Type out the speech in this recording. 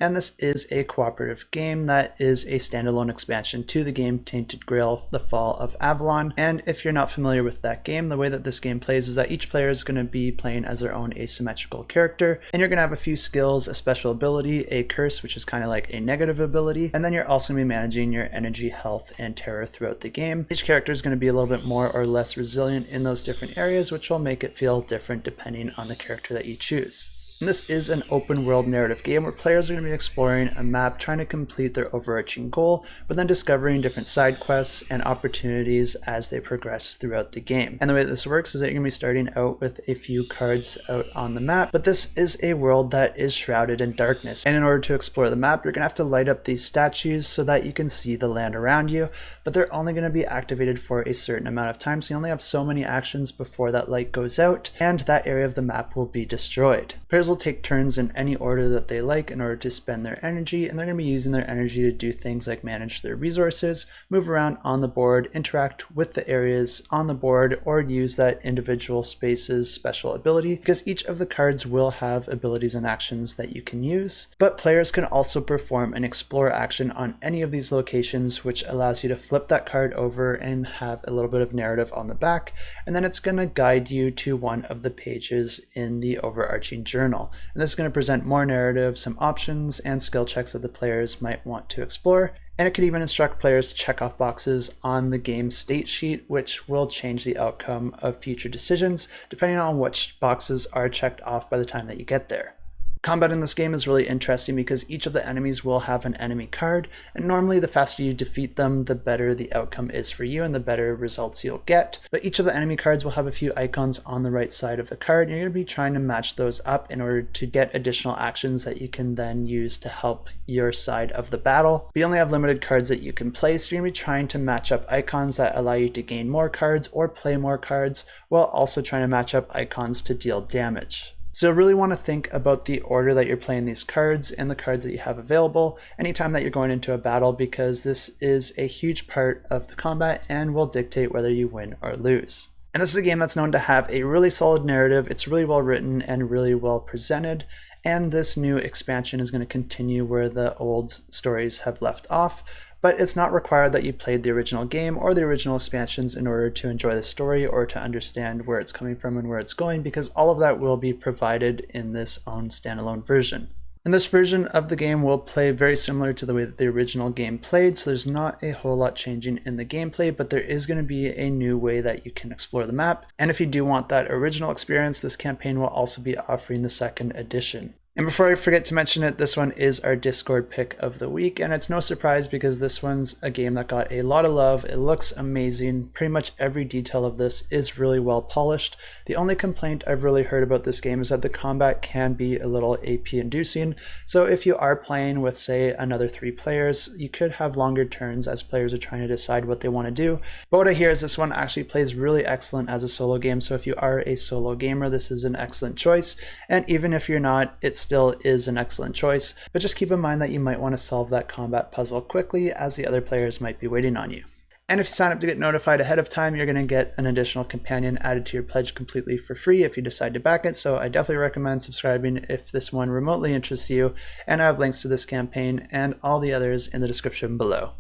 and this is a cooperative game that is a standalone expansion to the game Tainted Grail, The Fall of Avalon. And if you're not familiar with that game, the way that this game plays is that each player is going to be playing as their own asymmetrical character, and you're going to have a few skills, a special ability, a curse, which is kind of like a negative ability, and then you're also going to be managing your energy, health, and terror throughout the game. Each character is going to be a little bit more or less resilient in those different areas, which will make it feel different depending on the character that you choose. And this is an open world narrative game where players are going to be exploring a map, trying to complete their overarching goal, but then discovering different side quests and opportunities as they progress throughout the game. And the way that this works is that you're going to be starting out with a few cards out on the map, but this is a world that is shrouded in darkness. And in order to explore the map, you're going to have to light up these statues so that you can see the land around you, but they're only going to be activated for a certain amount of time, so you only have so many actions before that light goes out, and that area of the map will be destroyed. Players will take turns in any order that they like in order to spend their energy, and they're going to be using their energy to do things like manage their resources, move around on the board, interact with the areas on the board, or use that individual space's special ability, because each of the cards will have abilities and actions that you can use. But players can also perform an explore action on any of these locations, which allows you to flip that card over and have a little bit of narrative on the back, and then it's going to guide you to one of the pages in the overarching journal. And this is going to present more narrative, some options, and skill checks that the players might want to explore. And it could even instruct players to check off boxes on the game state sheet, which will change the outcome of future decisions, depending on which boxes are checked off by the time that you get there. Combat in this game is really interesting because each of the enemies will have an enemy card, and normally the faster you defeat them, the better the outcome is for you and the better results you'll get. But each of the enemy cards will have a few icons on the right side of the card, and you're going to be trying to match those up in order to get additional actions that you can then use to help your side of the battle. But you only have limited cards that you can play, so you're going to be trying to match up icons that allow you to gain more cards or play more cards, while also trying to match up icons to deal damage. So you'll really want to think about the order that you're playing these cards and the cards that you have available anytime that you're going into a battle, because this is a huge part of the combat and will dictate whether you win or lose. And this is a game that's known to have a really solid narrative. It's really well written and really well presented. And this new expansion is going to continue where the old stories have left off. But it's not required that you played the original game or the original expansions in order to enjoy the story or to understand where it's coming from and where it's going, because all of that will be provided in this own standalone version. And this version of the game will play very similar to the way that the original game played, so there's not a whole lot changing in the gameplay, but there is going to be a new way that you can explore the map. And if you do want that original experience, this campaign will also be offering the second edition. And before I forget to mention it, this one is our Discord pick of the week, and it's no surprise because this one's a game that got a lot of love. It looks amazing. Pretty much every detail of this is really well polished. The only complaint I've really heard about this game is that the combat can be a little AP inducing. So if you are playing with, say, another 3 players, you could have longer turns as players are trying to decide what they want to do. But what I hear is this one actually plays really excellent as a solo game. So if you are a solo gamer, this is an excellent choice. And even if you're not, it's still is an excellent choice, but just keep in mind that you might want to solve that combat puzzle quickly as the other players might be waiting on you. And if you sign up to get notified ahead of time, you're going to get an additional companion added to your pledge completely for free if you decide to back it, so I definitely recommend subscribing if this one remotely interests you, and I have links to this campaign and all the others in the description below.